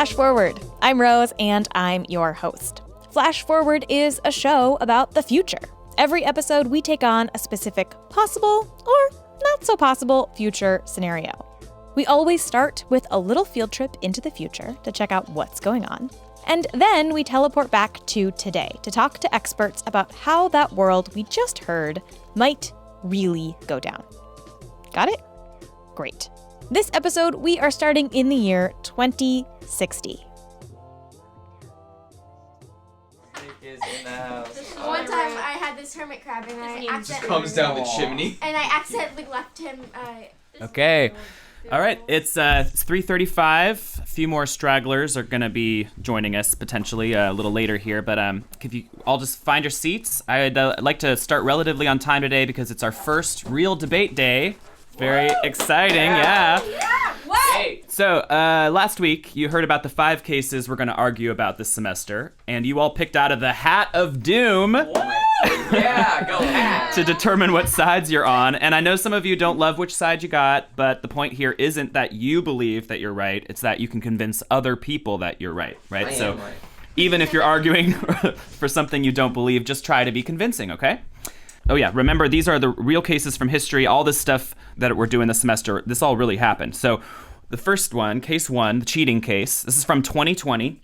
Flash Forward. I'm Rose, and I'm your host. Flash Forward is a show about the future. Every episode, we take on a specific possible or not so possible future scenario. We always start with a little field trip into the future to check out what's going on. And then we teleport back to today to talk to experts about how that world we just heard might really go down. Got it? Great. This episode, we are starting in the year 2060. One time I had this hermit crab and I accidentally comes down the chimney. And I accidentally left him. Okay. All right. It's 3:35. A few more stragglers are going to be joining us potentially a little later here. But if you all just find your seats, I'd like to start relatively on time today because it's our first real debate day. Very exciting. Yeah. Hey. So last week you heard about the 5 cases we're going to argue about this semester, and you all picked out of the hat of doom. Yeah, go ahead. To determine what sides you're on. And I know some of you don't love which side you got, but the point here isn't that you believe that you're right. It's that you can convince other people that you're right, right? I So am right. even if you're arguing for something you don't believe, just try to be convincing, okay? Oh yeah, remember, these are the real cases from history. All this stuff that we're doing this semester, this all really happened. So the first one, case 1, the cheating case. This is from 2020.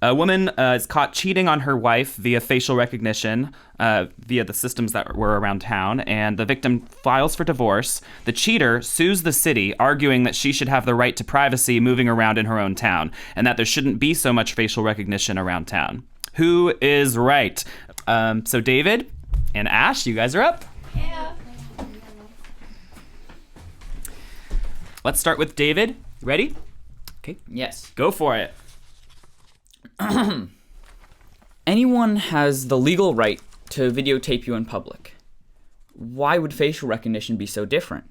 A woman is caught cheating on her wife via facial recognition, via the systems that were around town, and the victim files for divorce. The cheater sues the city, arguing that she should have the right to privacy moving around in her own town, and that there shouldn't be so much facial recognition around town. Who is right? So David and Ash, you guys are up. Yeah. Let's start with David. Ready? Okay. Yes. Go for it. Anyone has the legal right to videotape you in public. Why would facial recognition be so different?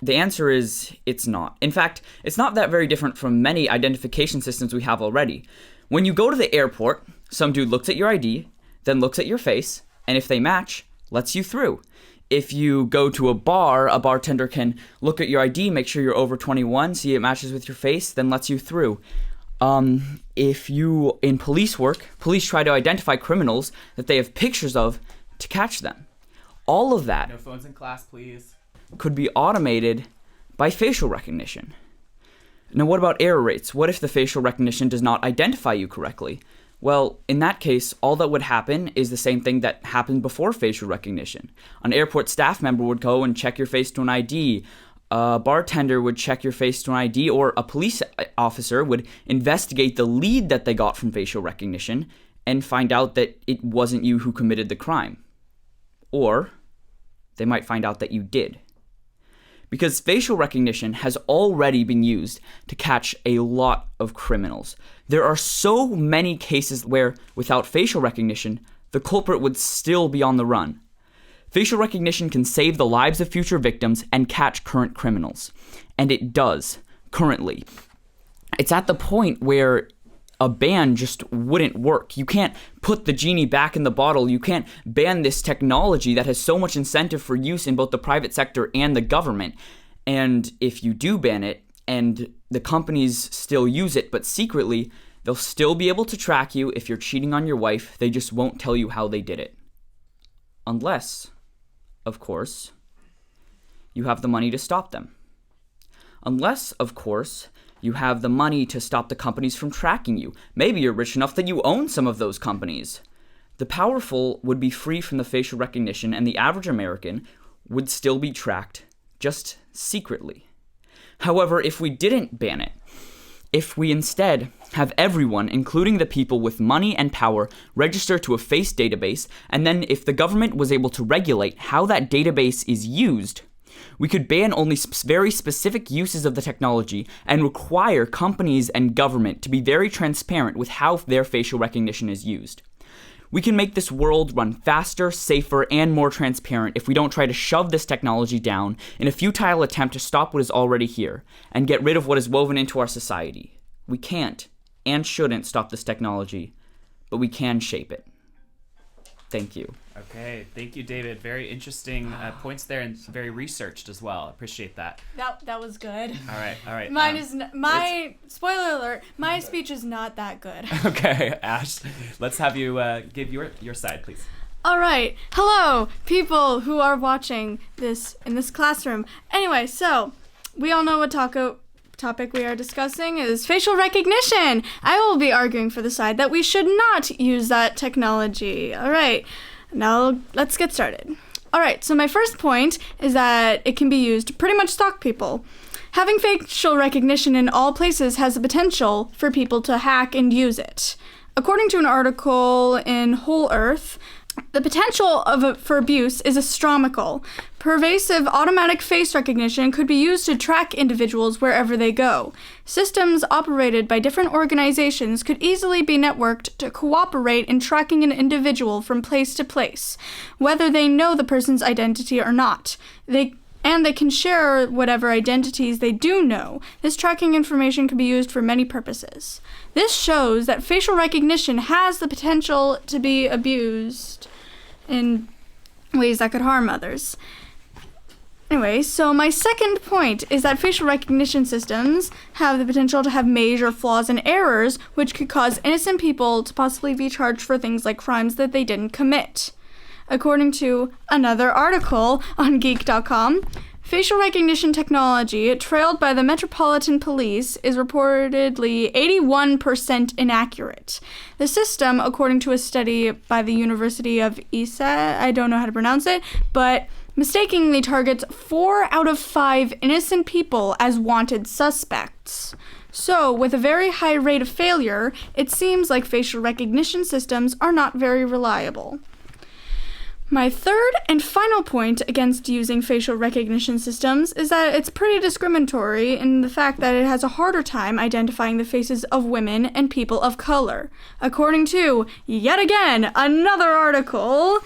The answer is it's not. In fact, it's not that very different from many identification systems we have already. When you go to the airport, some dude looks at your ID, then looks at your face, and if they match, lets you through. If you go to a bartender can look at your ID, make sure you're over 21, see it matches with your face, then lets you through. If you, in police work, police try to identify criminals that they have pictures of to catch them. All of that No phones in class, please. could be automated by facial recognition. Now, what about error rates? What if the facial recognition does not identify you correctly? Well, in that case, all that would happen is the same thing that happened before facial recognition. An airport staff member would go and check your face to an ID. A bartender would check your face to an ID, or a police officer would investigate the lead that they got from facial recognition and find out that it wasn't you who committed the crime. Or they might find out that you did. Because facial recognition has already been used to catch a lot of criminals. There are so many cases where, without facial recognition, the culprit would still be on the run. Facial recognition can save the lives of future victims and catch current criminals. And it does, currently. It's at the point where a ban just wouldn't work. You can't put the genie back in the bottle. You can't ban this technology that has so much incentive for use in both the private sector and the government. And if you do ban it, and the companies still use it, but secretly, they'll still be able to track you if you're cheating on your wife. They just won't tell you how they did it. Unless, of course, you have the money to stop them. Unless, of course, you have the money to stop the companies from tracking you. Maybe you're rich enough that you own some of those companies. The powerful would be free from the facial recognition, and the average American would still be tracked, just secretly. However, if we didn't ban it, if we instead have everyone, including the people with money and power, register to a face database, and then if the government was able to regulate how that database is used, we could ban only very specific uses of the technology and require companies and government to be very transparent with how their facial recognition is used. We can make this world run faster, safer, and more transparent if we don't try to shove this technology down in a futile attempt to stop what is already here and get rid of what is woven into our society. We can't and shouldn't stop this technology, but we can shape it. Thank you. Okay, thank you, David. Very interesting points there, and very researched as well. Appreciate that. That was good. All right. Mine is spoiler alert. My speech is not that good. Okay, Ash, let's have you give your side, please. All right. Hello, people who are watching this in this classroom. Anyway, so we all know what topic we are discussing is facial recognition. I will be arguing for the side that we should not use that technology. All right. Now let's get started. All right. So my first point is that it can be used to pretty much stalk people. Having facial recognition in all places has the potential for people to hack and use it. According to an article in Whole Earth, the potential for abuse is astronomical. Pervasive automatic face recognition could be used to track individuals wherever they go. Systems operated by different organizations could easily be networked to cooperate in tracking an individual from place to place, whether they know the person's identity or not. They can share whatever identities they do know. This tracking information can be used for many purposes. This shows that facial recognition has the potential to be abused in ways that could harm others. Anyway, so my second point is that facial recognition systems have the potential to have major flaws and errors, which could cause innocent people to possibly be charged for things like crimes that they didn't commit. According to another article on Geek.com, facial recognition technology, trailed by the Metropolitan Police, is reportedly 81% inaccurate. The system, according to a study by the University of Isa, I don't know how to pronounce it, but mistakenly targets 4 out of 5 innocent people as wanted suspects. So, with a very high rate of failure, it seems like facial recognition systems are not very reliable. My third and final point against using facial recognition systems is that it's pretty discriminatory in the fact that it has a harder time identifying the faces of women and people of color. According to, yet again, another article,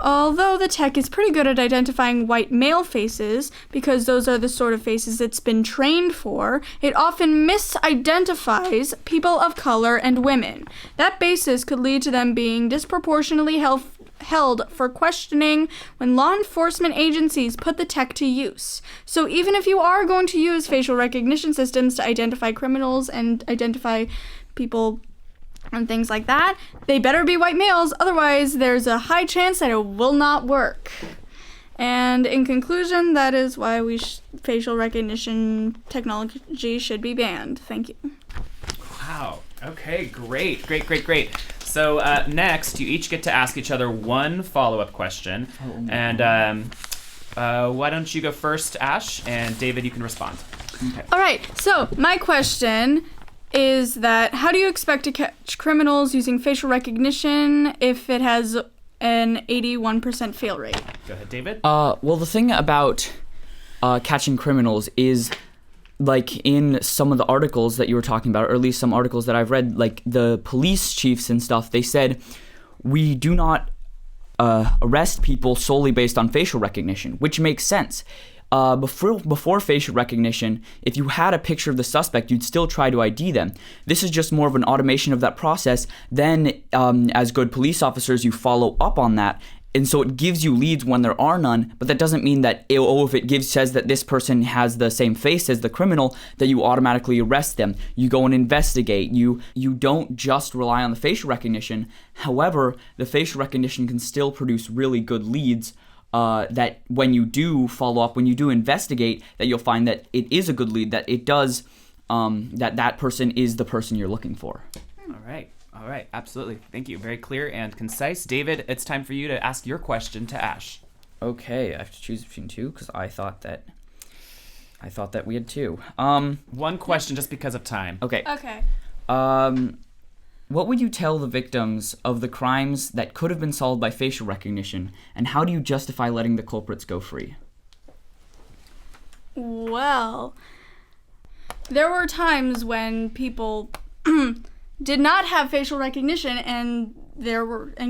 although the tech is pretty good at identifying white male faces, because those are the sort of faces it's been trained for, it often misidentifies people of color and women. That basis could lead to them being disproportionately held for questioning when law enforcement agencies put the tech to use. So even if you are going to use facial recognition systems to identify criminals and identify people and things like that, they better be white males, otherwise there's a high chance that it will not work. And in conclusion, that is why facial recognition technology should be banned. Thank you. Wow. Okay, great. So next, you each get to ask each other one follow-up question. And why don't you go first, Ash, and David, you can respond. Okay. All right, so my question is that how do you expect to catch criminals using facial recognition if it has an 81% fail rate? Go ahead, David. Well, the thing about catching criminals is, like, in some of the articles that you were talking about, or at least some articles that I've read, like the police chiefs and stuff, they said, we do not arrest people solely based on facial recognition, which makes sense. Before facial recognition, if you had a picture of the suspect, you'd still try to ID them. This is just more of an automation of that process. Then, as good police officers, you follow up on that. And so it gives you leads when there are none, but that doesn't mean that, if it says that this person has the same face as the criminal, that you automatically arrest them. You go and investigate. You don't just rely on the facial recognition. However, the facial recognition can still produce really good leads that when you do follow up, when you do investigate, that you'll find that it is a good lead, that it does, that person is the person you're looking for. All right, absolutely. Thank you. Very clear and concise. David, it's time for you to ask your question to Ash. Okay, I have to choose between two because I thought that we had two. One question just because of time. Okay. Okay. What would you tell the victims of the crimes that could have been solved by facial recognition, and how do you justify letting the culprits go free? Well, there were times when people did not have facial recognition and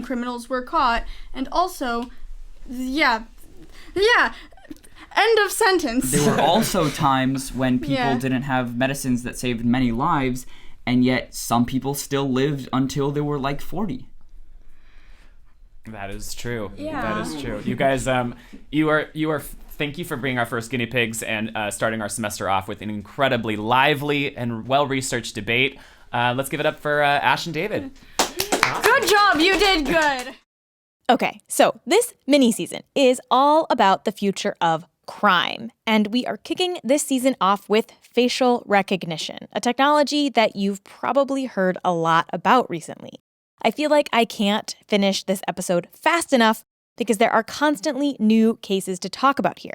criminals were caught, and also end of sentence. There were also times when people didn't have medicines that saved many lives, and yet some people still lived until they were like 40. That is true. Yeah. That is true. You guys, you are. Thank you for being our first guinea pigs and starting our semester off with an incredibly lively and well-researched debate. Let's give it up for Ash and David. Good job. You did good. Okay, so this mini season is all about the future of crime, and we are kicking this season off with facial recognition, a technology that you've probably heard a lot about recently. I feel like I can't finish this episode fast enough because there are constantly new cases to talk about here.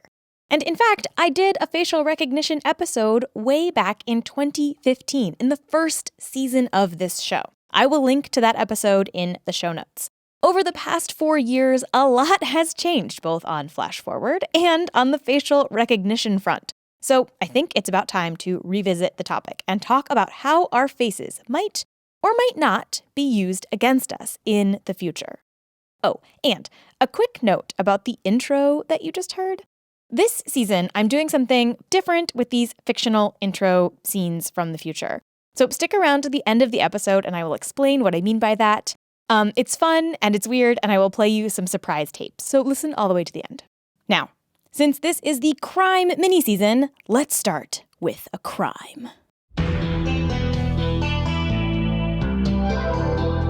And in fact, I did a facial recognition episode way back in 2015, in the first season of this show. I will link to that episode in the show notes. Over the past 4 years, a lot has changed, both on Flash Forward and on the facial recognition front. So I think it's about time to revisit the topic and talk about how our faces might or might not be used against us in the future. Oh, and a quick note about the intro that you just heard. This season, I'm doing something different with these fictional intro scenes from the future. So stick around to the end of the episode and I will explain what I mean by that. It's fun and it's weird and I will play you some surprise tapes. So listen all the way to the end. Now, since this is the crime mini-season, let's start with a crime.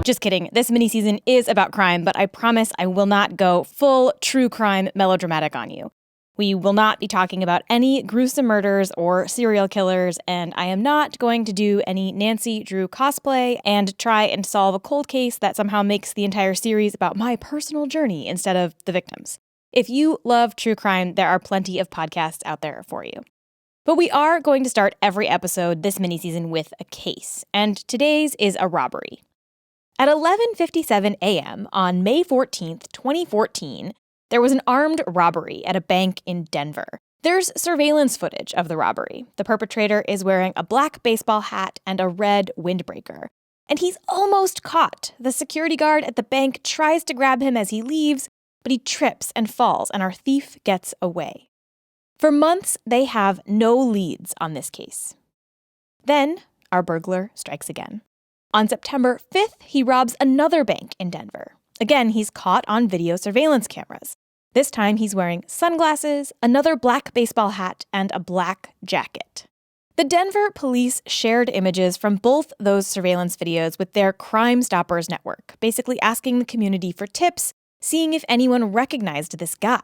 Just kidding. This mini-season is about crime, but I promise I will not go full true crime melodramatic on you. We will not be talking about any gruesome murders or serial killers, and I am not going to do any Nancy Drew cosplay and try and solve a cold case that somehow makes the entire series about my personal journey instead of the victims. If you love true crime, there are plenty of podcasts out there for you. But we are going to start every episode this mini-season with a case, and today's is a robbery. At 11:57 a.m. on May 14th, 2014, there was an armed robbery at a bank in Denver. There's surveillance footage of the robbery. The perpetrator is wearing a black baseball hat and a red windbreaker. And he's almost caught. The security guard at the bank tries to grab him as he leaves, but he trips and falls, and our thief gets away. For months, they have no leads on this case. Then, our burglar strikes again. On September 5th, he robs another bank in Denver. Again, he's caught on video surveillance cameras. This time, he's wearing sunglasses, another black baseball hat, and a black jacket. The Denver police shared images from both those surveillance videos with their Crime Stoppers network, basically asking the community for tips, seeing if anyone recognized this guy.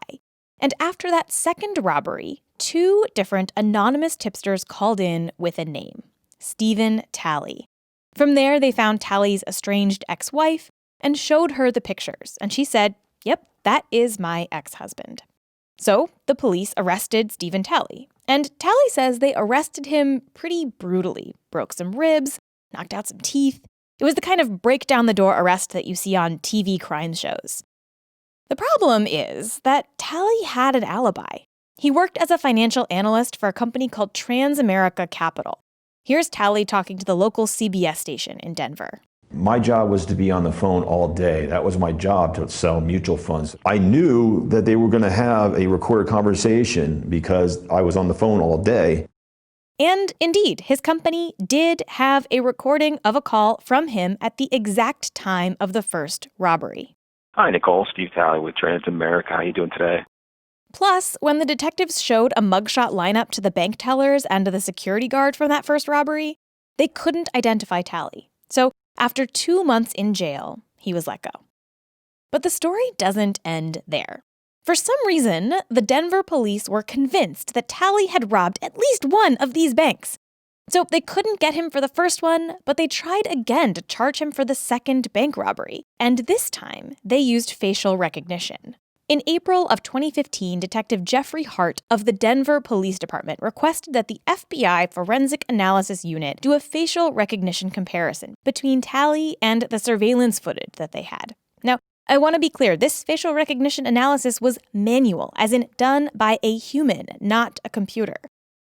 And after that second robbery, 2 different anonymous tipsters called in with a name: Stephen Talley. From there, they found Talley's estranged ex-wife and showed her the pictures, and she said, "Yep, that is my ex-husband." So the police arrested Stephen Talley, and Talley says they arrested him pretty brutally, broke some ribs, knocked out some teeth. It was the kind of break-down-the-door arrest that you see on TV crime shows. The problem is that Talley had an alibi. He worked as a financial analyst for a company called Transamerica Capital. Here's Talley talking to the local CBS station in Denver. My job was to be on the phone all day. That was my job, to sell mutual funds. I knew that they were going to have a recorded conversation because I was on the phone all day. And indeed, his company did have a recording of a call from him at the exact time of the first robbery. Hi, Nicole. Steve Talley with Transamerica. How are you doing today? Plus, when the detectives showed a mugshot lineup to the bank tellers and to the security guard from that first robbery, they couldn't identify Talley. So after 2 months in jail, he was let go. But the story doesn't end there. For some reason, the Denver police were convinced that Talley had robbed at least one of these banks. So they couldn't get him for the first one, but they tried again to charge him for the second bank robbery. And this time, they used facial recognition. In April of 2015, Detective Jeffrey Hart of the Denver Police Department requested that the FBI Forensic Analysis Unit do a facial recognition comparison between Talley and the surveillance footage that they had. Now, I want to be clear, this facial recognition analysis was manual, as in done by a human, not a computer.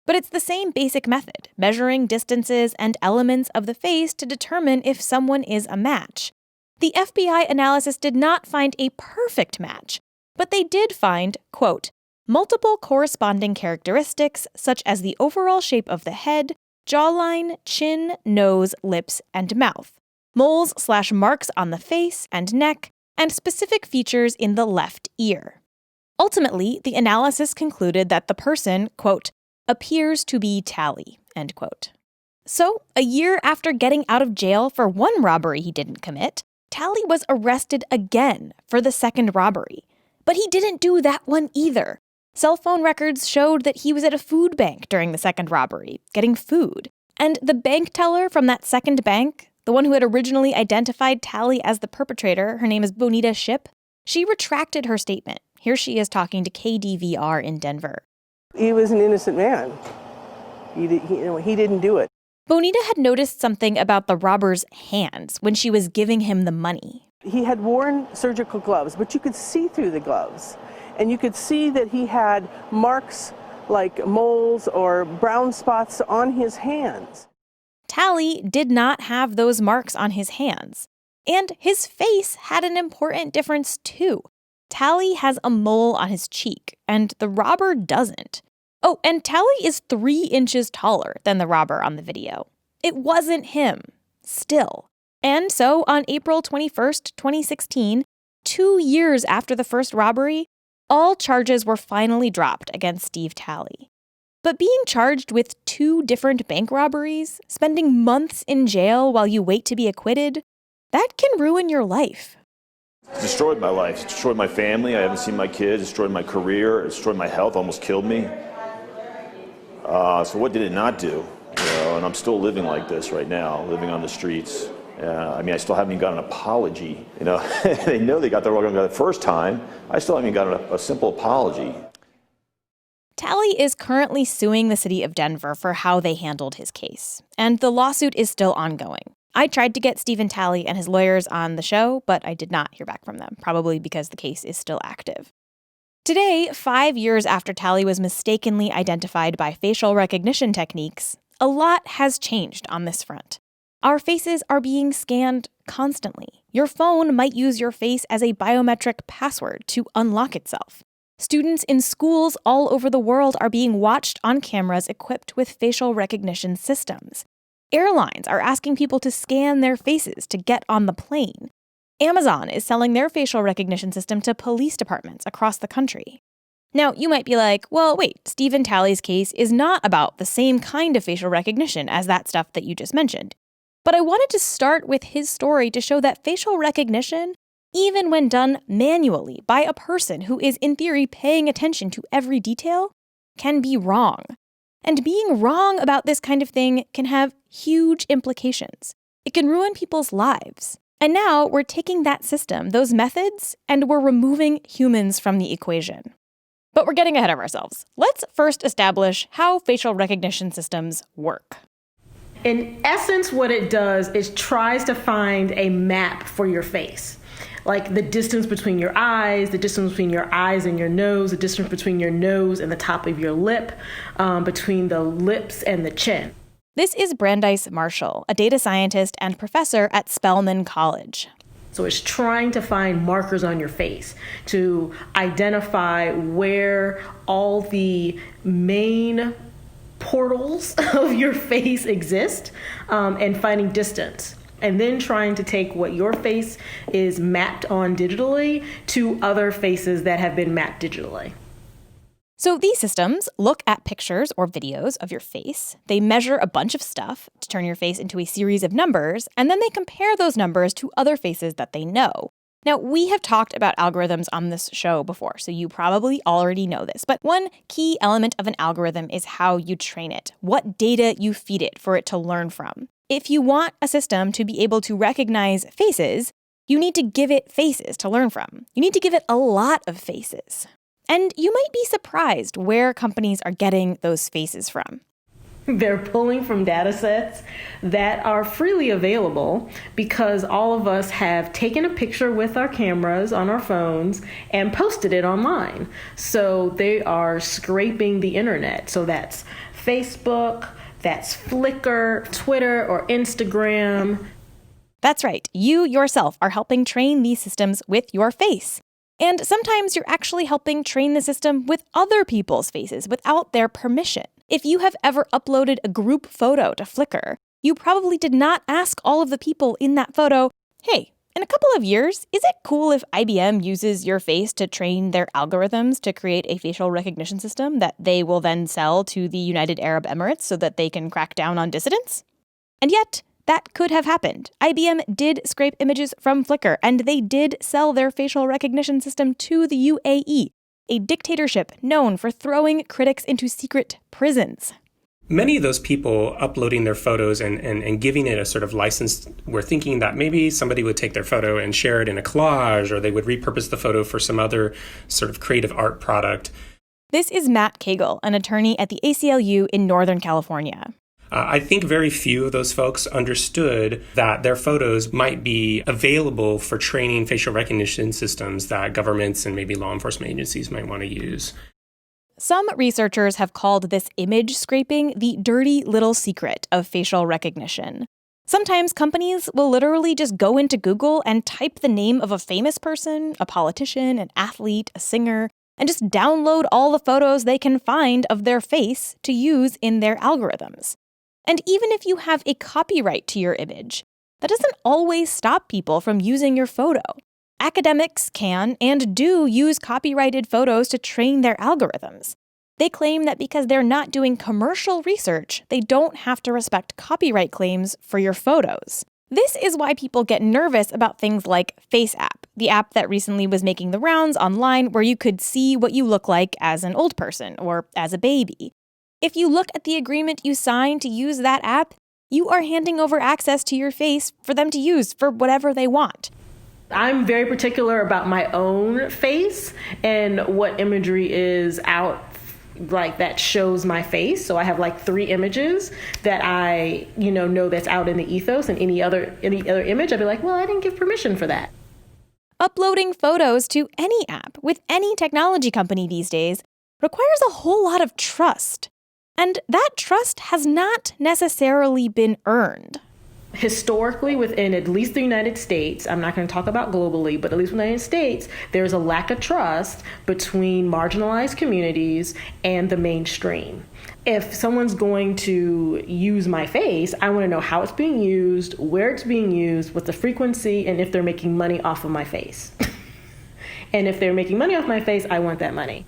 But it's the same basic method, measuring distances and elements of the face to determine if someone is a match. The FBI analysis did not find a perfect match, but they did find, quote, multiple corresponding characteristics such as the overall shape of the head, jawline, chin, nose, lips, and mouth, moles/marks on the face and neck, and specific features in the left ear. Ultimately, the analysis concluded that the person, quote, appears to be Talley, end quote. So, a year after getting out of jail for one robbery he didn't commit, Talley was arrested again for the second robbery. But he didn't do that one either. Cell phone records showed that he was at a food bank during the second robbery, getting food. And the bank teller from that second bank, the one who had originally identified Talley as the perpetrator, her name is Bonita Shipp, she retracted her statement. Here she is talking to KDVR in Denver. He was an innocent man. He didn't do it. Bonita had noticed something about the robber's hands when she was giving him the money. He had worn surgical gloves, but you could see through the gloves. And you could see that he had marks like moles or brown spots on his hands. Talley did not have those marks on his hands. And his face had an important difference too. Talley has a mole on his cheek, and the robber doesn't. Oh, and Talley is 3 inches taller than the robber on the video. It wasn't him, still. And so on April 21st, 2016, 2 years after the first robbery, all charges were finally dropped against Steve Talley. But being charged with 2 different bank robberies, spending months in jail while you wait to be acquitted, that can ruin your life. It's destroyed my life. It's destroyed my family. I haven't seen my kids. It's destroyed my career. It's destroyed my health. Almost killed me. So what did it not do? And I'm still living like this right now, living on the streets. I still haven't even got an apology. They know they got the wrong guy the first time. I still haven't even got a simple apology. Talley is currently suing the city of Denver for how they handled his case, and the lawsuit is still ongoing. I tried to get Stephen Talley and his lawyers on the show, but I did not hear back from them, probably because the case is still active. Today, 5 years after Talley was mistakenly identified by facial recognition techniques, a lot has changed on this front. Our faces are being scanned constantly. Your phone might use your face as a biometric password to unlock itself. Students in schools all over the world are being watched on cameras equipped with facial recognition systems. Airlines are asking people to scan their faces to get on the plane. Amazon is selling their facial recognition system to police departments across the country. Now, you might be like, well, wait, Stephen Talley's case is not about the same kind of facial recognition as that stuff that you just mentioned. But I wanted to start with his story to show that facial recognition, even when done manually by a person who is in theory paying attention to every detail, can be wrong. And being wrong about this kind of thing can have huge implications. It can ruin people's lives. And now we're taking that system, those methods, and we're removing humans from the equation. But we're getting ahead of ourselves. Let's first establish how facial recognition systems work. In essence, what it does is tries to find a map for your face. Like the distance between your eyes, the distance between your eyes and your nose, the distance between your nose and the top of your lip, between the lips and the chin. This is Brandeis Marshall, a data scientist and professor at Spelman College. So it's trying to find markers on your face to identify where all the main portals of your face exist, and finding distance. And then trying to take what your face is mapped on digitally to other faces that have been mapped digitally. So these systems look at pictures or videos of your face. They measure a bunch of stuff to turn your face into a series of numbers, and then they compare those numbers to other faces that they know. Now, we have talked about algorithms on this show before, so you probably already know this. But one key element of an algorithm is how you train it, what data you feed it for it to learn from. If you want a system to be able to recognize faces, you need to give it faces to learn from. You need to give it a lot of faces. And you might be surprised where companies are getting those faces from. They're pulling from data sets that are freely available because all of us have taken a picture with our cameras on our phones and posted it online. So they are scraping the internet. So that's Facebook, that's Flickr, Twitter, or Instagram. That's right. You yourself are helping train these systems with your face. And sometimes you're actually helping train the system with other people's faces without their permission. If you have ever uploaded a group photo to Flickr, you probably did not ask all of the people in that photo, hey, In a couple of years, is it cool if IBM uses your face to train their algorithms to create a facial recognition system that they will then sell to the United Arab Emirates so that they can crack down on dissidents? And yet, that could have happened. IBM did scrape images from Flickr, and they did sell their facial recognition system to the UAE, a dictatorship known for throwing critics into secret prisons. Many of those people uploading their photos and giving it a sort of license were thinking that maybe somebody would take their photo and share it in a collage, or they would repurpose the photo for some other sort of creative art product. This is Matt Cagle, an attorney at the ACLU in Northern California. I think very few of those folks understood that their photos might be available for training facial recognition systems that governments and maybe law enforcement agencies might want to use. Some researchers have called this image scraping the dirty little secret of facial recognition. Sometimes companies will literally just go into Google and type the name of a famous person, a politician, an athlete, a singer, and just download all the photos they can find of their face to use in their algorithms. And even if you have a copyright to your image, that doesn't always stop people from using your photo. Academics can and do use copyrighted photos to train their algorithms. They claim that because they're not doing commercial research, they don't have to respect copyright claims for your photos. This is why people get nervous about things like FaceApp, the app that recently was making the rounds online where you could see what you look like as an old person or as a baby. If you look at the agreement you signed to use that app, you are handing over access to your face for them to use for whatever they want. I'm very particular about my own face and what imagery is out like that shows my face. So I have like 3 images that I, know that's out in the ethos, and any other image I'd be like, well, I didn't give permission for that. Uploading photos to any app with any technology company these days requires a whole lot of trust. And that trust has not necessarily been earned. Historically, within at least the United States, I'm not going to talk about globally, but at least in the United States, there's a lack of trust between marginalized communities and the mainstream. If someone's going to use my face, I want to know how it's being used, where it's being used, what the frequency, and if they're making money off of my face. And if they're making money off my face, I want that money.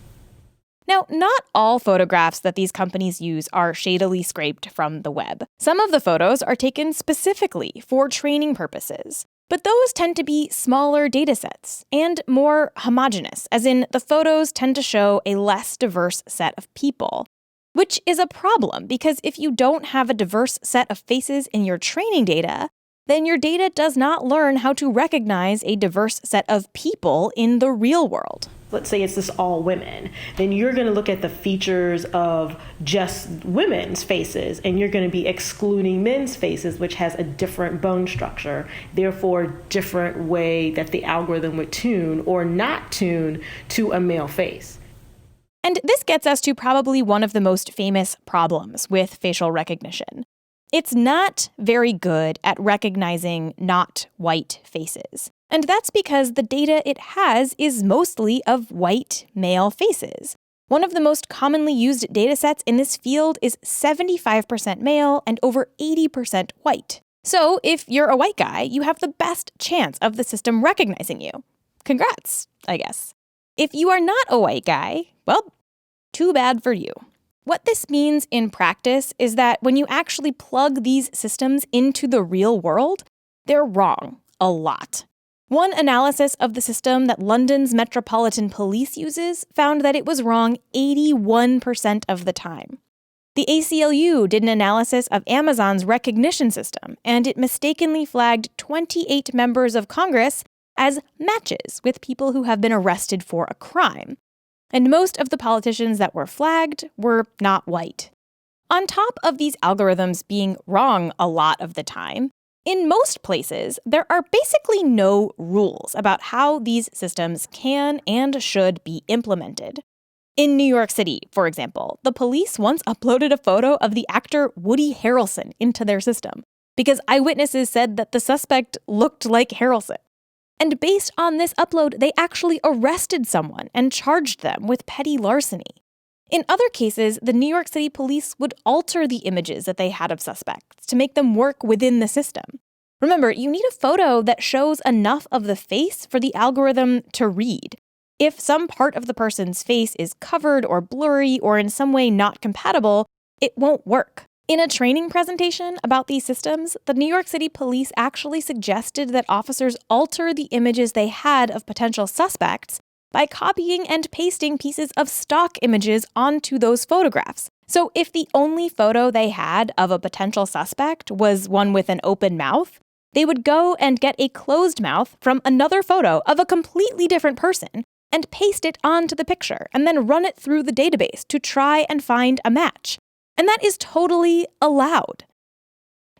Now, not all photographs that these companies use are shadily scraped from the web. Some of the photos are taken specifically for training purposes, but those tend to be smaller datasets and more homogeneous, as in the photos tend to show a less diverse set of people, which is a problem because if you don't have a diverse set of faces in your training data, then your data does not learn how to recognize a diverse set of people in the real world. Let's say it's just all women, then you're going to look at the features of just women's faces, and you're going to be excluding men's faces, which has a different bone structure, therefore different way that the algorithm would tune or not tune to a male face. And this gets us to probably one of the most famous problems with facial recognition. It's not very good at recognizing not white faces. And that's because the data it has is mostly of white male faces. One of the most commonly used datasets in this field is 75% male and over 80% white. So if you're a white guy, you have the best chance of the system recognizing you. Congrats, I guess. If you are not a white guy, well, too bad for you. What this means in practice is that when you actually plug these systems into the real world, they're wrong a lot. One analysis of the system that London's Metropolitan Police uses found that it was wrong 81% of the time. The ACLU did an analysis of Amazon's recognition system, and it mistakenly flagged 28 members of Congress as matches with people who have been arrested for a crime. And most of the politicians that were flagged were not white. On top of these algorithms being wrong a lot of the time, in most places, there are basically no rules about how these systems can and should be implemented. In New York City, for example, the police once uploaded a photo of the actor Woody Harrelson into their system because eyewitnesses said that the suspect looked like Harrelson. And based on this upload, they actually arrested someone and charged them with petty larceny. In other cases, the New York City police would alter the images that they had of suspects to make them work within the system. Remember, you need a photo that shows enough of the face for the algorithm to read. If some part of the person's face is covered or blurry or in some way not compatible, it won't work. In a training presentation about these systems, the New York City police actually suggested that officers alter the images they had of potential suspects by copying and pasting pieces of stock images onto those photographs. So if the only photo they had of a potential suspect was one with an open mouth, they would go and get a closed mouth from another photo of a completely different person and paste it onto the picture and then run it through the database to try and find a match. And that is totally allowed.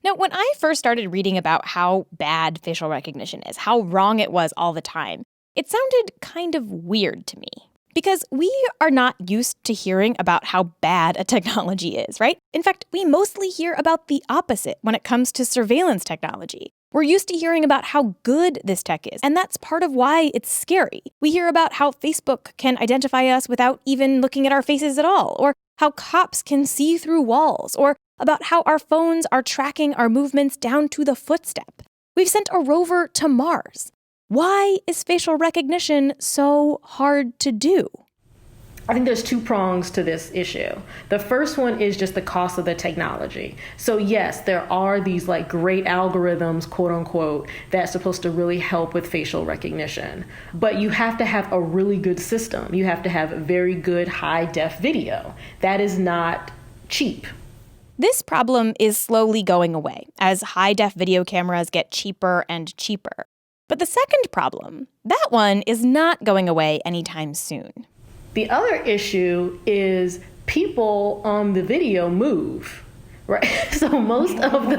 Now, when I first started reading about how bad facial recognition is, how wrong it was all the time, it sounded kind of weird to me. Because we are not used to hearing about how bad a technology is, right? In fact, we mostly hear about the opposite when it comes to surveillance technology. We're used to hearing about how good this tech is, and that's part of why it's scary. We hear about how Facebook can identify us without even looking at our faces at all, or how cops can see through walls, or about how our phones are tracking our movements down to the footstep. We've sent a rover to Mars. Why is facial recognition so hard to do? I think there's two prongs to this issue. The first one is just the cost of the technology. So yes, there are these like great algorithms, quote unquote, that's supposed to really help with facial recognition. But you have to have a really good system. You have to have very good high def video. That is not cheap. This problem is slowly going away as high def video cameras get cheaper and cheaper. But the second problem, that one is not going away anytime soon. The other issue is people on the video move, right? So most of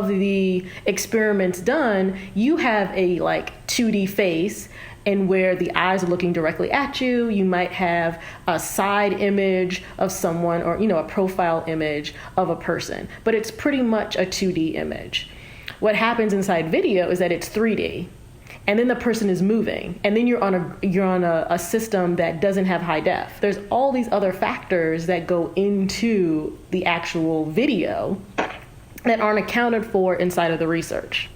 the experiments done, you have a like 2D face and where the eyes are looking directly at you. You might have a side image of someone or, a profile image of a person, but it's pretty much a 2D image. What happens inside video is that it's 3D. And then the person is moving, and then you're on a system that doesn't have high def. There's all these other factors that go into the actual video that aren't accounted for inside of the research.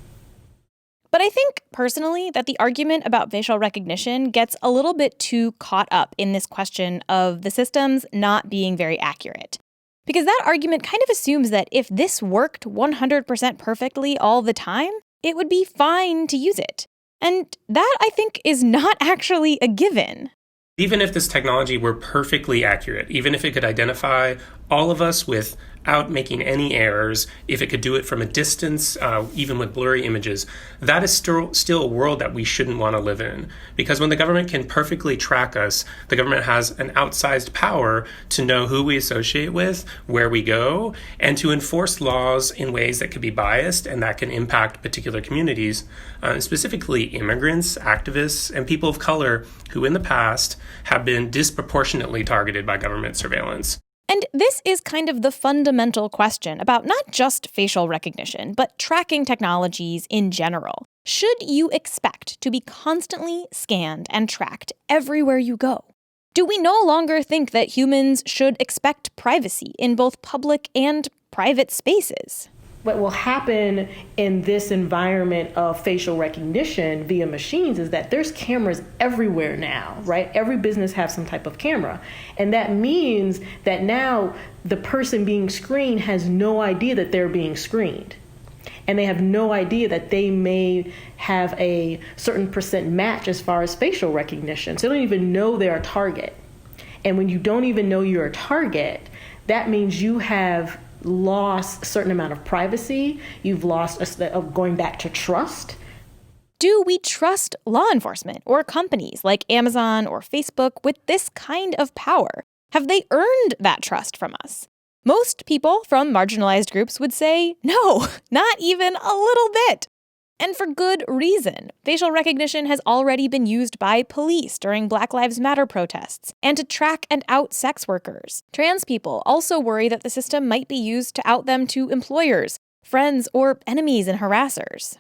But I think, personally, that the argument about facial recognition gets a little bit too caught up in this question of the systems not being very accurate. Because that argument kind of assumes that if this worked 100% perfectly all the time, it would be fine to use it. And that, I think, is not actually a given. Even if this technology were perfectly accurate, even if it could identify all of us without making any errors, if it could do it from a distance, even with blurry images, that is still a world that we shouldn't want to live in. Because when the government can perfectly track us, the government has an outsized power to know who we associate with, where we go, and to enforce laws in ways that could be biased and that can impact particular communities, specifically immigrants, activists, and people of color who in the past have been disproportionately targeted by government surveillance. And this is kind of the fundamental question about not just facial recognition, but tracking technologies in general. Should you expect to be constantly scanned and tracked everywhere you go? Do we no longer think that humans should expect privacy in both public and private spaces? What will happen in this environment of facial recognition via machines is that there's cameras everywhere now, right? Every business has some type of camera. And that means that now the person being screened has no idea that they're being screened. And they have no idea that they may have a certain percent match as far as facial recognition. So they don't even know they're a target. And when you don't even know you're a target, that means you have lost a certain amount of privacy. You've lost going back to trust. Do we trust law enforcement or companies like Amazon or Facebook with this kind of power? Have they earned that trust from us? Most people from marginalized groups would say, no, not even a little bit. And for good reason. Facial recognition has already been used by police during Black Lives Matter protests and to track and out sex workers. Trans people also worry that the system might be used to out them to employers, friends, or enemies and harassers.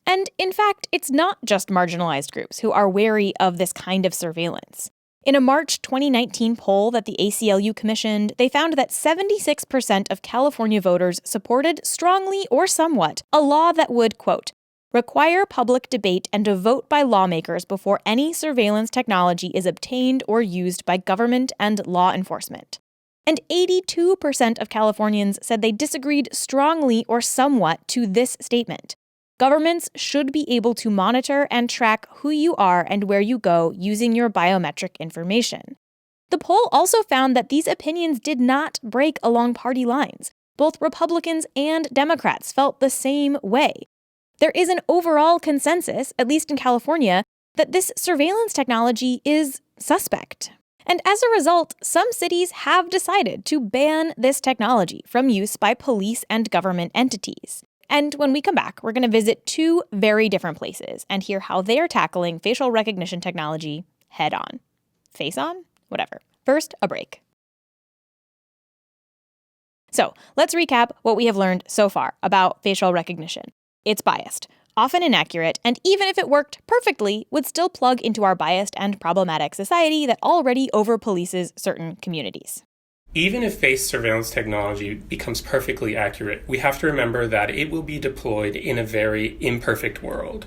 And in fact, it's not just marginalized groups who are wary of this kind of surveillance. In a March 2019 poll that the ACLU commissioned, they found that 76% of California voters supported strongly or somewhat a law that would, quote, require public debate and a vote by lawmakers before any surveillance technology is obtained or used by government and law enforcement. And 82% of Californians said they disagreed strongly or somewhat to this statement. Governments should be able to monitor and track who you are and where you go using your biometric information. The poll also found that these opinions did not break along party lines. Both Republicans and Democrats felt the same way. There is an overall consensus, at least in California, that this surveillance technology is suspect. And as a result, some cities have decided to ban this technology from use by police and government entities. And when we come back, we're going to visit two very different places and hear how they're tackling facial recognition technology head on. Face on? Whatever. First, a break. So let's recap what we have learned so far about facial recognition. It's biased, often inaccurate, and even if it worked perfectly, would still plug into our biased and problematic society that already over-polices certain communities. Even if face surveillance technology becomes perfectly accurate, we have to remember that it will be deployed in a very imperfect world.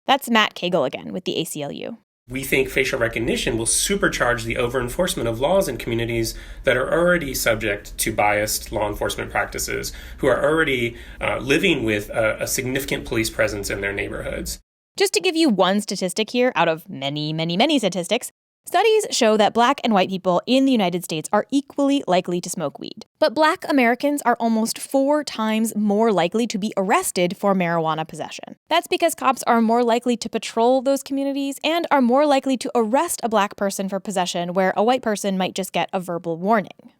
That's Matt Cagle again with the ACLU. We think facial recognition will supercharge the over-enforcement of laws in communities that are already subject to biased law enforcement practices, who are already living with a significant police presence in their neighborhoods. Just to give you one statistic here out of many, many, many statistics, studies show that Black and white people in the United States are equally likely to smoke weed. But Black Americans are almost 4 times more likely to be arrested for marijuana possession. That's because cops are more likely to patrol those communities and are more likely to arrest a Black person for possession where a white person might just get a verbal warning.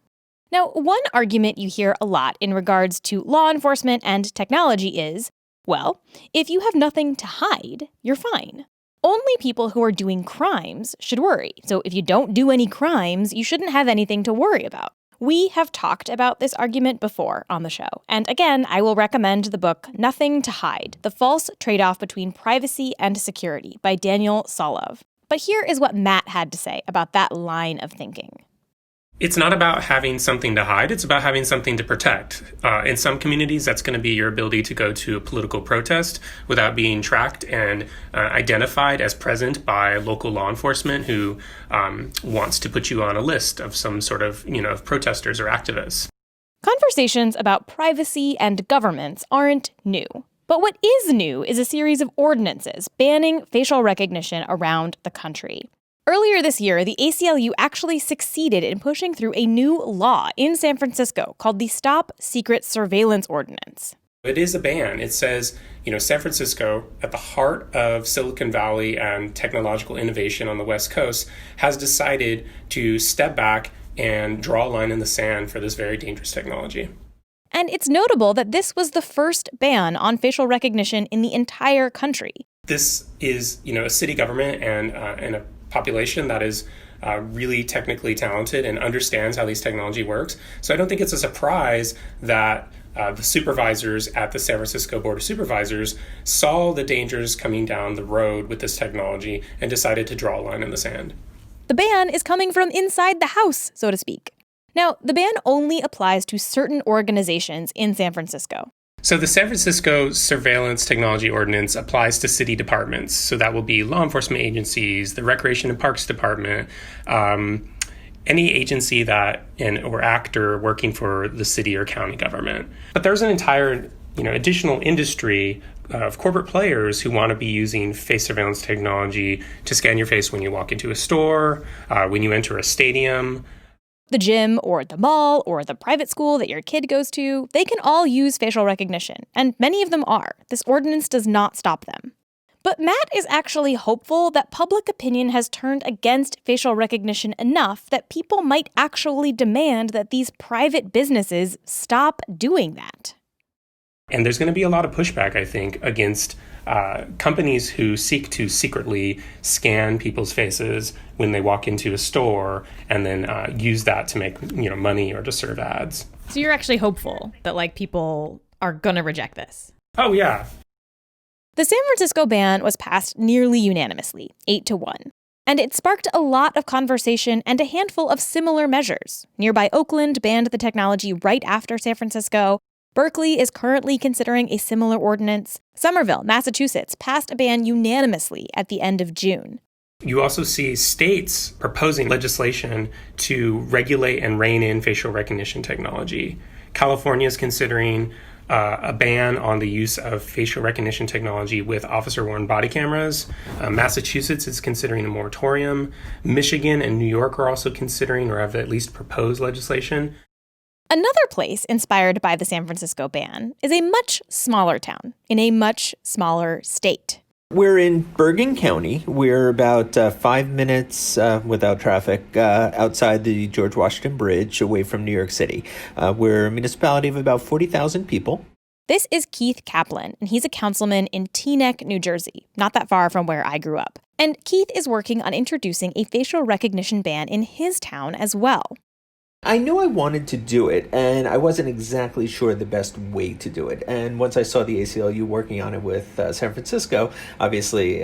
Now, one argument you hear a lot in regards to law enforcement and technology is, well, if you have nothing to hide, you're fine. Only people who are doing crimes should worry. So if you don't do any crimes, you shouldn't have anything to worry about. We have talked about this argument before on the show. And again, I will recommend the book Nothing to Hide: The False Trade-Off Between Privacy and Security by Daniel Solove. But here is what Matt had to say about that line of thinking. It's not about having something to hide, it's about having something to protect. In some communities, that's going to be your ability to go to a political protest without being tracked and identified as present by local law enforcement who wants to put you on a list of some sort of, of protesters or activists. Conversations about privacy and governments aren't new. But what is new is a series of ordinances banning facial recognition around the country. Earlier this year, the ACLU actually succeeded in pushing through a new law in San Francisco called the Stop Secret Surveillance Ordinance. It is a ban. It says, San Francisco, at the heart of Silicon Valley and technological innovation on the West Coast, has decided to step back and draw a line in the sand for this very dangerous technology. And it's notable that this was the first ban on facial recognition in the entire country. This is, a city government and a population that is really technically talented and understands how these technology works. So I don't think it's a surprise that the supervisors at the San Francisco Board of Supervisors saw the dangers coming down the road with this technology and decided to draw a line in the sand. The ban is coming from inside the house, so to speak. Now, the ban only applies to certain organizations in San Francisco. So the San Francisco Surveillance Technology Ordinance applies to city departments. So that will be law enforcement agencies, the Recreation and Parks Department, any agency that or actor working for the city or county government. But there's an entire additional industry of corporate players who want to be using face surveillance technology to scan your face when you walk into a store, when you enter a stadium. The gym or the mall or the private school that your kid goes to, they can all use facial recognition, and many of them are. This ordinance does not stop them. But Matt is actually hopeful that public opinion has turned against facial recognition enough that people might actually demand that these private businesses stop doing that. And there's going to be a lot of pushback, I think, against companies who seek to secretly scan people's faces when they walk into a store and then use that to make money or to serve ads. So you're actually hopeful that people are going to reject this? Oh, yeah. The San Francisco ban was passed nearly unanimously, 8-1. And it sparked a lot of conversation and a handful of similar measures. Nearby Oakland banned the technology right after San Francisco. Berkeley is currently considering a similar ordinance. Somerville, Massachusetts, passed a ban unanimously at the end of June. You also see states proposing legislation to regulate and rein in facial recognition technology. California is considering a ban on the use of facial recognition technology with officer-worn body cameras. Massachusetts is considering a moratorium. Michigan and New York are also considering or have at least proposed legislation. Another place inspired by the San Francisco ban is a much smaller town in a much smaller state. We're in Bergen County. We're about 5 minutes without traffic outside the George Washington Bridge away from New York City. We're a municipality of about 40,000 people. This is Keith Kaplan, and he's a councilman in Teaneck, New Jersey, not that far from where I grew up. And Keith is working on introducing a facial recognition ban in his town as well. I knew I wanted to do it, and I wasn't exactly sure the best way to do it. And once I saw the ACLU working on it with San Francisco, obviously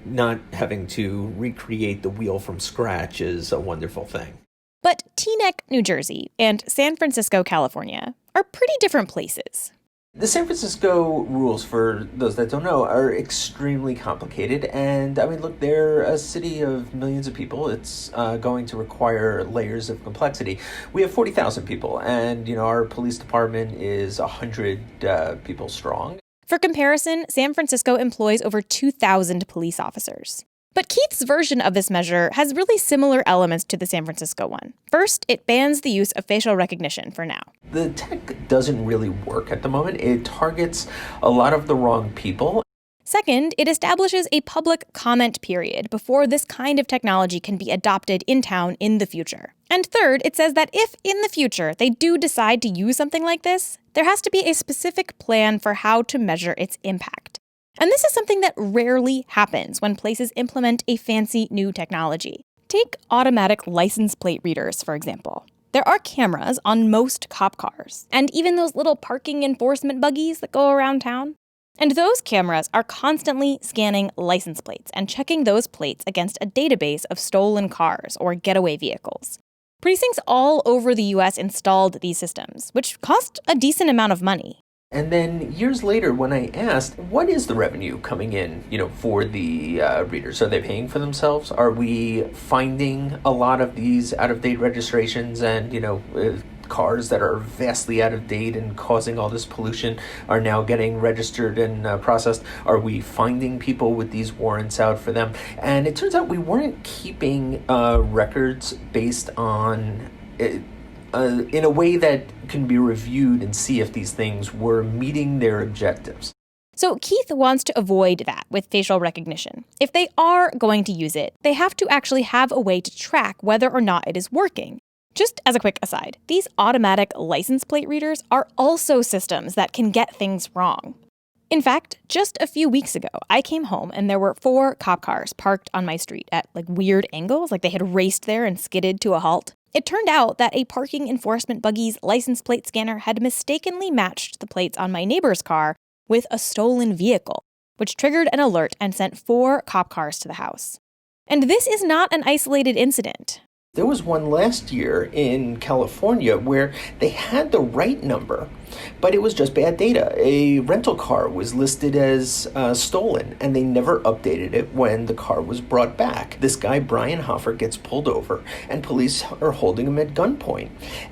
not having to recreate the wheel from scratch is a wonderful thing. But Teaneck, New Jersey, and San Francisco, California, are pretty different places. The San Francisco rules, for those that don't know, are extremely complicated. And I mean, look, they're a city of millions of people. It's going to require layers of complexity. We have 40,000 people, and, our police department is 100 people strong. For comparison, San Francisco employs over 2,000 police officers. But Keith's version of this measure has really similar elements to the San Francisco one. First, it bans the use of facial recognition for now. The tech doesn't really work at the moment. It targets a lot of the wrong people. Second, it establishes a public comment period before this kind of technology can be adopted in town in the future. And third, it says that if in the future they do decide to use something like this, there has to be a specific plan for how to measure its impact. And this is something that rarely happens when places implement a fancy new technology. Take automatic license plate readers, for example. There are cameras on most cop cars, and even those little parking enforcement buggies that go around town. And those cameras are constantly scanning license plates and checking those plates against a database of stolen cars or getaway vehicles. Precincts all over the U.S. installed these systems, which cost a decent amount of money. And then years later, when I asked, what is the revenue coming in, for the readers? Are they paying for themselves? Are we finding a lot of these out-of-date registrations and, cars that are vastly out of date and causing all this pollution are now getting registered and processed? Are we finding people with these warrants out for them? And it turns out we weren't keeping records based on in a way that can be reviewed and see if these things were meeting their objectives. So Keith wants to avoid that with facial recognition. If they are going to use it, they have to actually have a way to track whether or not it is working. Just as a quick aside, these automatic license plate readers are also systems that can get things wrong. In fact, just a few weeks ago, I came home and there were 4 cop cars parked on my street at weird angles, like they had raced there and skidded to a halt. It turned out that a parking enforcement buggy's license plate scanner had mistakenly matched the plates on my neighbor's car with a stolen vehicle, which triggered an alert and sent 4 cop cars to the house. And this is not an isolated incident. There was one last year in California where they had the right number, but it was just bad data. A rental car was listed as stolen, and they never updated it when the car was brought back. This guy, Brian Hoffer, gets pulled over, and police are holding him at gunpoint.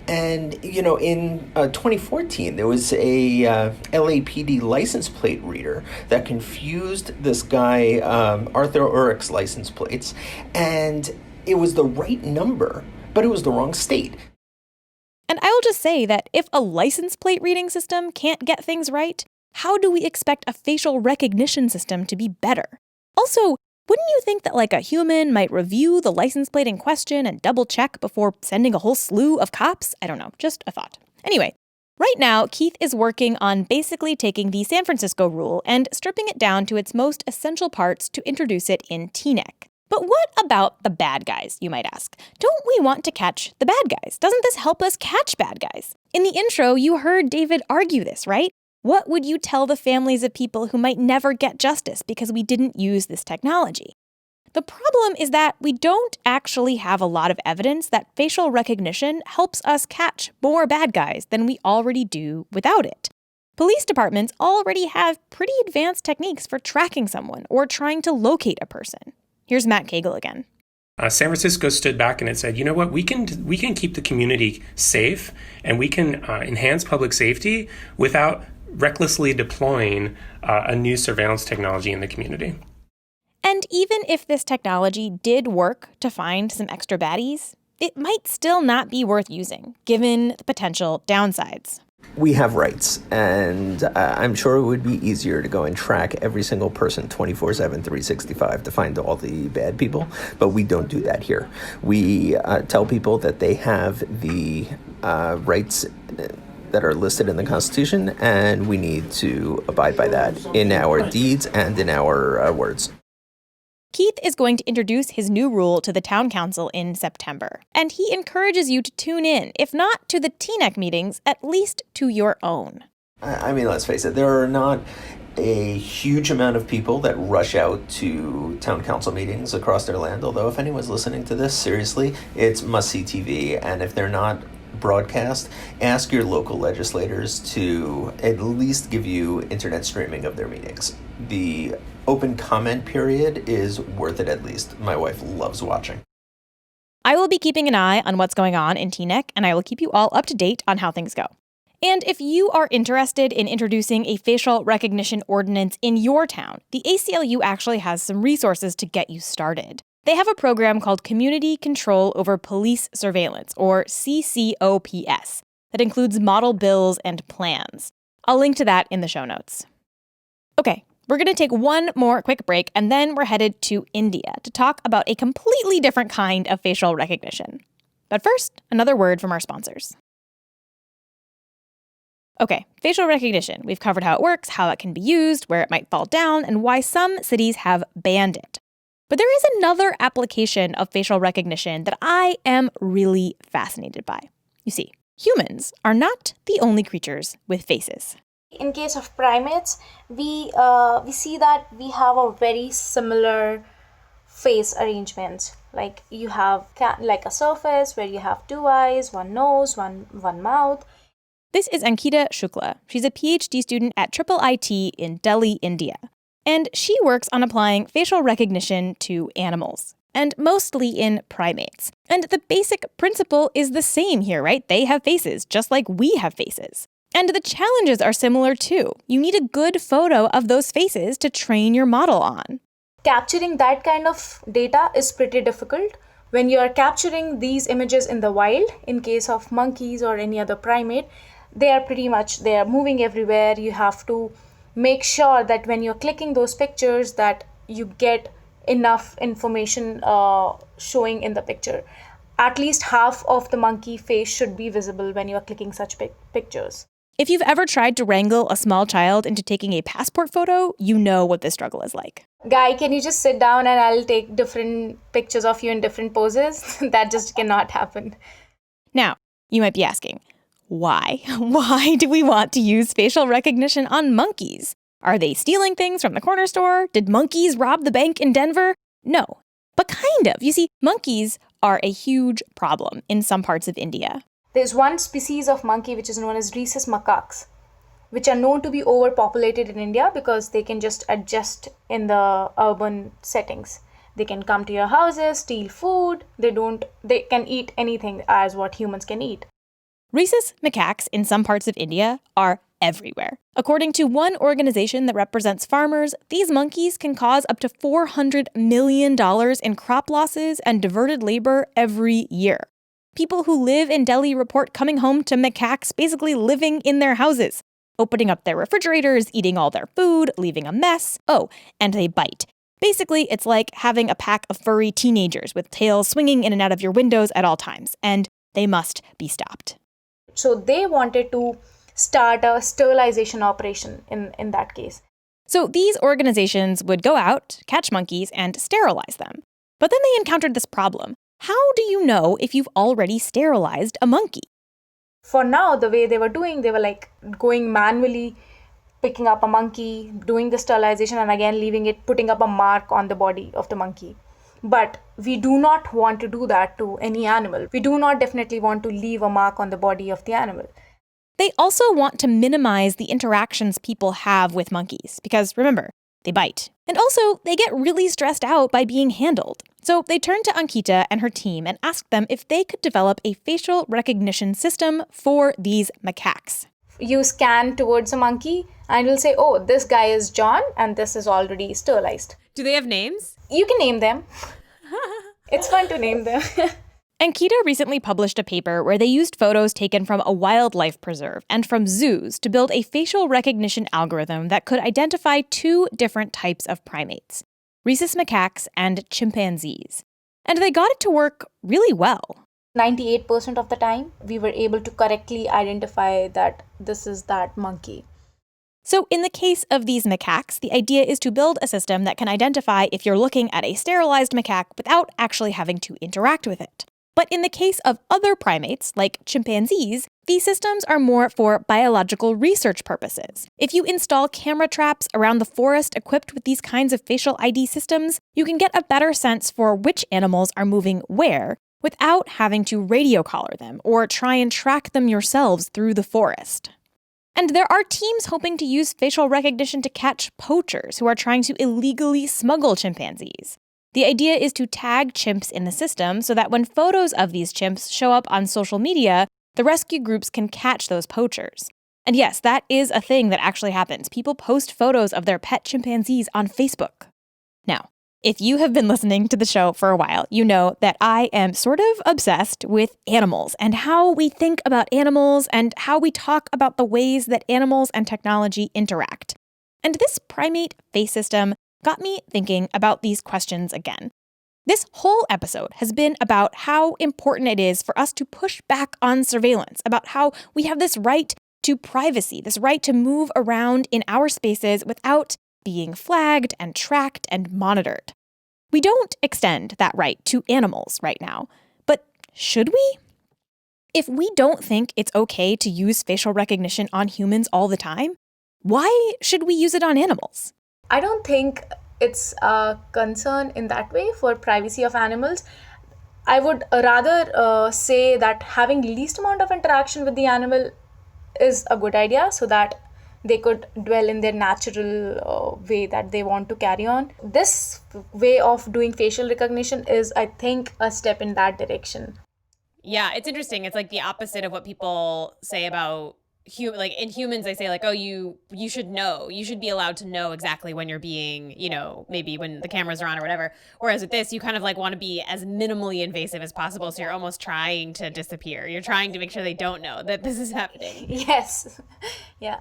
And, in 2014, there was a LAPD license plate reader that confused this guy, Arthur Urich's license plates, and it was the right number, but it was the wrong state. And I will just say that if a license plate reading system can't get things right, how do we expect a facial recognition system to be better? Also, wouldn't you think that a human might review the license plate in question and double check before sending a whole slew of cops? I don't know, just a thought. Anyway, right now, Keith is working on basically taking the San Francisco rule and stripping it down to its most essential parts to introduce it in Teaneck. But what about the bad guys, you might ask? Don't we want to catch the bad guys? Doesn't this help us catch bad guys? In the intro, you heard David argue this, right? What would you tell the families of people who might never get justice because we didn't use this technology? The problem is that we don't actually have a lot of evidence that facial recognition helps us catch more bad guys than we already do without it. Police departments already have pretty advanced techniques for tracking someone or trying to locate a person. Here's Matt Cagle again. San Francisco stood back and it said, you know what, we can keep the community safe and we can enhance public safety without recklessly deploying a new surveillance technology in the community. And even if this technology did work to find some extra baddies, it might still not be worth using, given the potential downsides. We have rights, and I'm sure it would be easier to go and track every single person 24/7, 365 to find all the bad people, but we don't do that here. We tell people that they have the rights that are listed in the Constitution, and we need to abide by that in our deeds and in our words. Keith is going to introduce his new rule to the town council in September, and he encourages you to tune in, if not to the TNEC meetings, at least to your own. I mean, let's face it, there are not a huge amount of people that rush out to town council meetings across their land, although if anyone's listening to this, seriously, it's must-see TV, and if they're not broadcast, ask your local legislators to at least give you internet streaming of their meetings. The open comment period is worth it at least. My wife loves watching. I will be keeping an eye on what's going on in TNEC, and I will keep you all up to date on how things go. And if you are interested in introducing a facial recognition ordinance in your town, the ACLU actually has some resources to get you started. They have a program called Community Control Over Police Surveillance, or CCOPS, that includes model bills and plans. I'll link to that in the show notes. Okay, we're going to take one more quick break, and then we're headed to India to talk about a completely different kind of facial recognition. But first, another word from our sponsors. Okay, facial recognition. We've covered how it works, how it can be used, where it might fall down, and why some cities have banned it. But there is another application of facial recognition that I am really fascinated by. You see, humans are not the only creatures with faces. In case of primates, we see that we have a very similar face arrangement. Like you have like a surface where you have two eyes, one nose, one mouth. This is Ankita Shukla. She's a PhD student at IIIT in Delhi, India. And she works on applying facial recognition to animals, and mostly in primates. And the basic principle is the same here, right? They have faces, just like we have faces. And the challenges are similar too. You need a good photo of those faces to train your model on. Capturing that kind of data is pretty difficult. When you are capturing these images in the wild, in case of monkeys or any other primate, they are moving everywhere. You have to make sure that when you're clicking those pictures that you get enough information showing in the picture. At least half of the monkey face should be visible when you're clicking such pictures. If you've ever tried to wrangle a small child into taking a passport photo, you know what this struggle is like. Guy, can you just sit down and I'll take different pictures of you in different poses? That just cannot happen. Now, you might be asking, why? Why do we want to use facial recognition on monkeys? Are they stealing things from the corner store? Did monkeys rob the bank in Denver? No, but kind of. You see, monkeys are a huge problem in some parts of India. There's one species of monkey which is known as rhesus macaques, which are known to be overpopulated in India because they can just adjust in the urban settings. They can come to your houses, steal food. They can eat anything as what humans can eat. Rhesus macaques in some parts of India are everywhere. According to one organization that represents farmers, these monkeys can cause up to $400 million in crop losses and diverted labor every year. People who live in Delhi report coming home to macaques basically living in their houses, opening up their refrigerators, eating all their food, leaving a mess. Oh, and they bite. Basically, it's like having a pack of furry teenagers with tails swinging in and out of your windows at all times, and they must be stopped. So they wanted to start a sterilization operation in that case. So these organizations would go out, catch monkeys, and sterilize them. But then they encountered this problem. How do you know if you've already sterilized a monkey? For now, the way they were doing, they were like going manually, picking up a monkey, doing the sterilization, and again leaving it, putting up a mark on the body of the monkey. But we do not want to do that to any animal. We do not definitely want to leave a mark on the body of the animal. They also want to minimize the interactions people have with monkeys because, remember, they bite. And also, they get really stressed out by being handled. So they turned to Ankita and her team and asked them if they could develop a facial recognition system for these macaques. You scan towards a monkey and you'll say, oh, this guy is John and this is already sterilized. Do they have names? You can name them. It's fun to name them. Ankita recently published a paper where they used photos taken from a wildlife preserve and from zoos to build a facial recognition algorithm that could identify 2 different types of primates, rhesus macaques and chimpanzees. And they got it to work really well. 98% of the time, we were able to correctly identify that this is that monkey. So in the case of these macaques, the idea is to build a system that can identify if you're looking at a sterilized macaque without actually having to interact with it. But in the case of other primates, like chimpanzees, these systems are more for biological research purposes. If you install camera traps around the forest equipped with these kinds of facial ID systems, you can get a better sense for which animals are moving where without having to radio collar them or try and track them yourselves through the forest. And there are teams hoping to use facial recognition to catch poachers who are trying to illegally smuggle chimpanzees. The idea is to tag chimps in the system so that when photos of these chimps show up on social media, the rescue groups can catch those poachers. And yes, that is a thing that actually happens. People post photos of their pet chimpanzees on Facebook. Now, if you have been listening to the show for a while, you know that I am sort of obsessed with animals and how we think about animals and how we talk about the ways that animals and technology interact. And this primate face system got me thinking about these questions again. This whole episode has been about how important it is for us to push back on surveillance, about how we have this right to privacy, this right to move around in our spaces without being flagged and tracked and monitored. We don't extend that right to animals right now, but should we? If we don't think it's okay to use facial recognition on humans all the time, why should we use it on animals? I don't think it's a concern in that way for privacy of animals. I would rather say that having least amount of interaction with the animal is a good idea so that they could dwell in their natural way that they want to carry on. This way of doing facial recognition is, I think, a step in that direction. Yeah, it's interesting. It's like the opposite of what people say about like in humans. They say like, oh, you should know. You should be allowed to know exactly when you're being, maybe when the cameras are on or whatever. Whereas with this, you kind of like want to be as minimally invasive as possible. So you're almost trying to disappear. You're trying to make sure they don't know that this is happening. Yes. Yeah.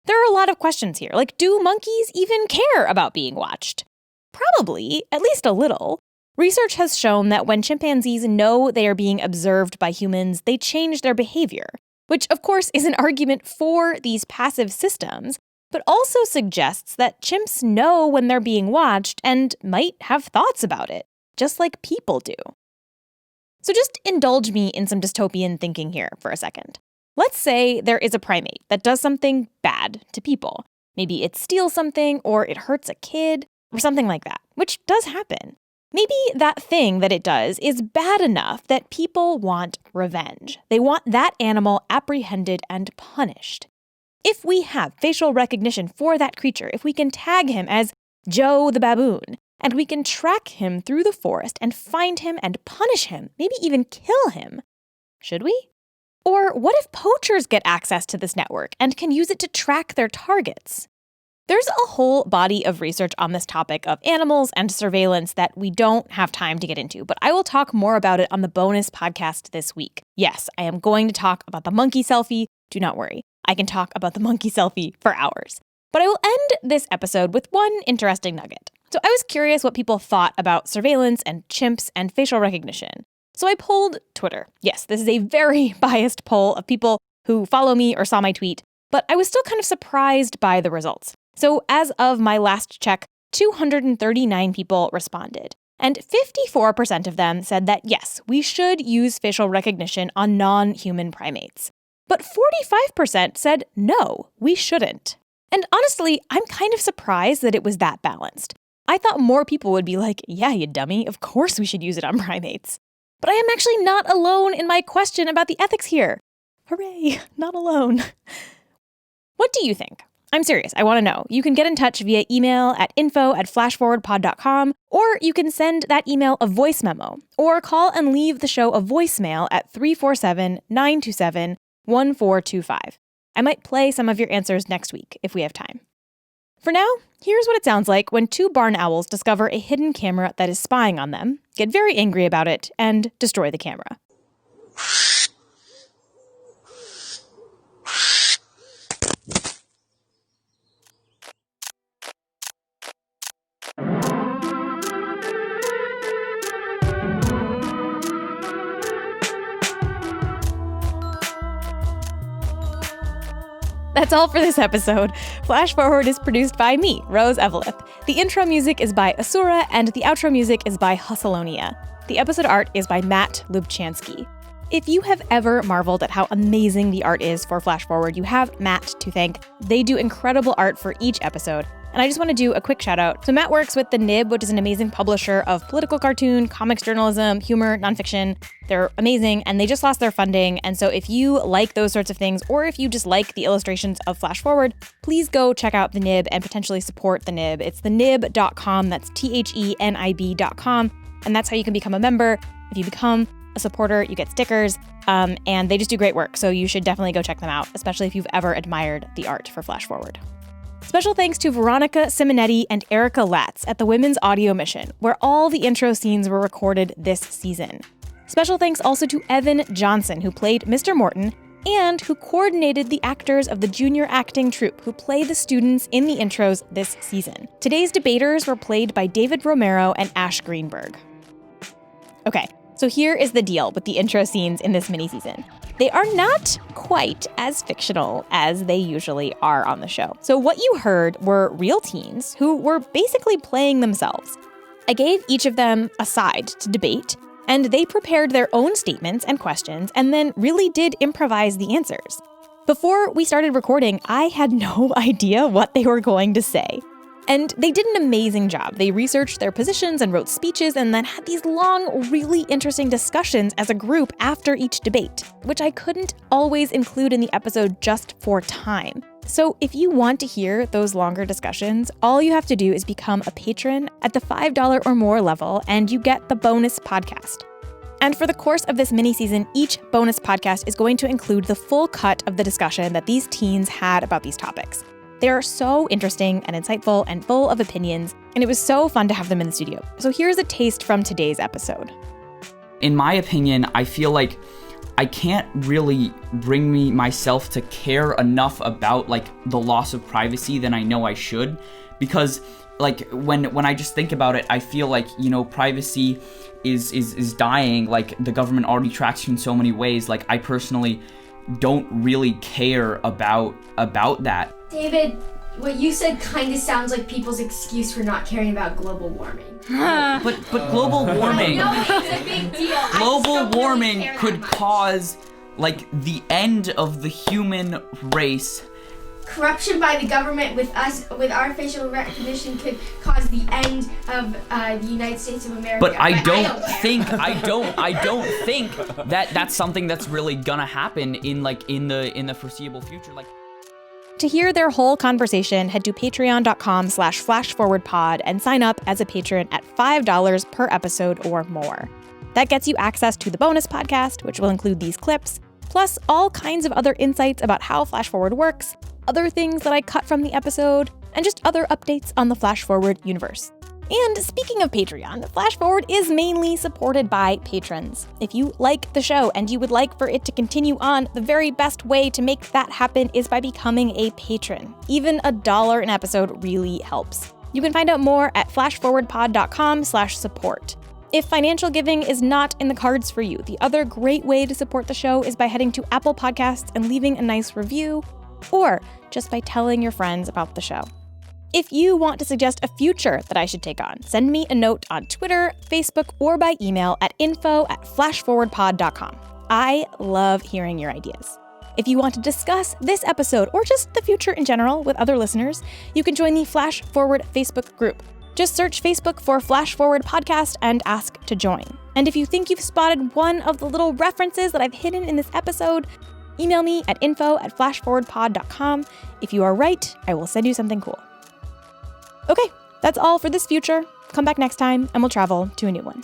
There are a lot of questions here, like do monkeys even care about being watched? Probably, at least a little. Research has shown that when chimpanzees know they are being observed by humans, they change their behavior, which of course is an argument for these passive systems, but also suggests that chimps know when they're being watched and might have thoughts about it, just like people do. So just indulge me in some dystopian thinking here for a second. Let's say there is a primate that does something bad to people. Maybe it steals something or it hurts a kid or something like that, which does happen. Maybe that thing that it does is bad enough that people want revenge. They want that animal apprehended and punished. If we have facial recognition for that creature, if we can tag him as Joe the baboon, and we can track him through the forest and find him and punish him, maybe even kill him, should we? Or what if poachers get access to this network and can use it to track their targets? There's a whole body of research on this topic of animals and surveillance that we don't have time to get into, but I will talk more about it on the bonus podcast this week. Yes, I am going to talk about the monkey selfie. Do not worry. I can talk about the monkey selfie for hours. But I will end this episode with one interesting nugget. So I was curious what people thought about surveillance and chimps and facial recognition. So I polled Twitter. Yes, this is a very biased poll of people who follow me or saw my tweet, but I was still kind of surprised by the results. So as of my last check, 239 people responded, and 54% of them said that yes, we should use facial recognition on non-human primates. But 45% said no, we shouldn't. And honestly, I'm kind of surprised that it was that balanced. I thought more people would be like, yeah, you dummy, of course we should use it on primates. But I am actually not alone in my question about the ethics here. Hooray, not alone. What do you think? I'm serious, I want to know. You can get in touch via email at info@flashforwardpod.com, or you can send that email a voice memo, or call and leave the show a voicemail at 347-927-1425. I might play some of your answers next week if we have time. For now, here's what it sounds like when two barn owls discover a hidden camera that is spying on them, get very angry about it, and destroy the camera. That's all for this episode. Flash Forward is produced by me, Rose Eveleth. The intro music is by Asura, and the outro music is by Hustleonia. The episode art is by Matt Lubchansky. If you have ever marveled at how amazing the art is for Flash Forward, you have Matt to thank. They do incredible art for each episode. And I just want to do a quick shout out. So Matt works with The Nib, which is an amazing publisher of political cartoon, comics journalism, humor, nonfiction. They're amazing, and they just lost their funding. And so if you like those sorts of things, or if you just like the illustrations of Flash Forward, please go check out The Nib and potentially support The Nib. It's thenib.com. That's THENIB.com. And that's how you can become a member. If you become a supporter, you get stickers, and they just do great work. So you should definitely go check them out, especially if you've ever admired the art for Flash Forward. Special thanks to Veronica Simonetti and Erica Latz at the Women's Audio Mission, where all the intro scenes were recorded this season. Special thanks also to Evan Johnson, who played Mr. Morton, and who coordinated the actors of the junior acting troupe who play the students in the intros this season. Today's debaters were played by David Romero and Ash Greenberg. Okay, so here is the deal with the intro scenes in this mini-season. They are not quite as fictional as they usually are on the show. So what you heard were real teens who were basically playing themselves. I gave each of them a side to debate, and they prepared their own statements and questions and then really did improvise the answers. Before we started recording, I had no idea what they were going to say. And they did an amazing job. They researched their positions and wrote speeches and then had these long, really interesting discussions as a group after each debate, which I couldn't always include in the episode just for time. So if you want to hear those longer discussions, all you have to do is become a patron at the $5 or more level, and you get the bonus podcast. And for the course of this mini-season, each bonus podcast is going to include the full cut of the discussion that these teens had about these topics. They are so interesting and insightful and full of opinions, and it was so fun to have them in the studio. So here's a taste from today's episode. In my opinion, I feel like I can't really bring myself to care enough about the loss of privacy than I know I should, because when I just think about it, I feel like, privacy is dying. The government already tracks you in so many ways. I personally don't really care about that. David, what you said kind of sounds like people's excuse for not caring about global warming. But global warming. I know it's a big deal. Global warming could cause the end of the human race. Corruption by the government with our facial recognition could cause the end of the United States of America. But I don't think that that's something that's really gonna happen in the foreseeable future. To hear their whole conversation, head to patreon.com/flashforwardpod and sign up as a patron at $5 per episode or more. That gets you access to the bonus podcast, which will include these clips, plus all kinds of other insights about how Flash Forward works, other things that I cut from the episode, and just other updates on the Flash Forward universe. And speaking of Patreon, Flash Forward is mainly supported by patrons. If you like the show and you would like for it to continue on, the very best way to make that happen is by becoming a patron. Even $1 an episode really helps. You can find out more at flashforwardpod.com/support. If financial giving is not in the cards for you, the other great way to support the show is by heading to Apple Podcasts and leaving a nice review, or just by telling your friends about the show. If you want to suggest a future that I should take on, send me a note on Twitter, Facebook, or by email at info@flashforwardpod.com. I love hearing your ideas. If you want to discuss this episode or just the future in general with other listeners, you can join the Flash Forward Facebook group. Just search Facebook for Flash Forward Podcast and ask to join. And if you think you've spotted one of the little references that I've hidden in this episode, email me at info@flashforwardpod.com. If you are right, I will send you something cool. Okay, that's all for this future. Come back next time and we'll travel to a new one.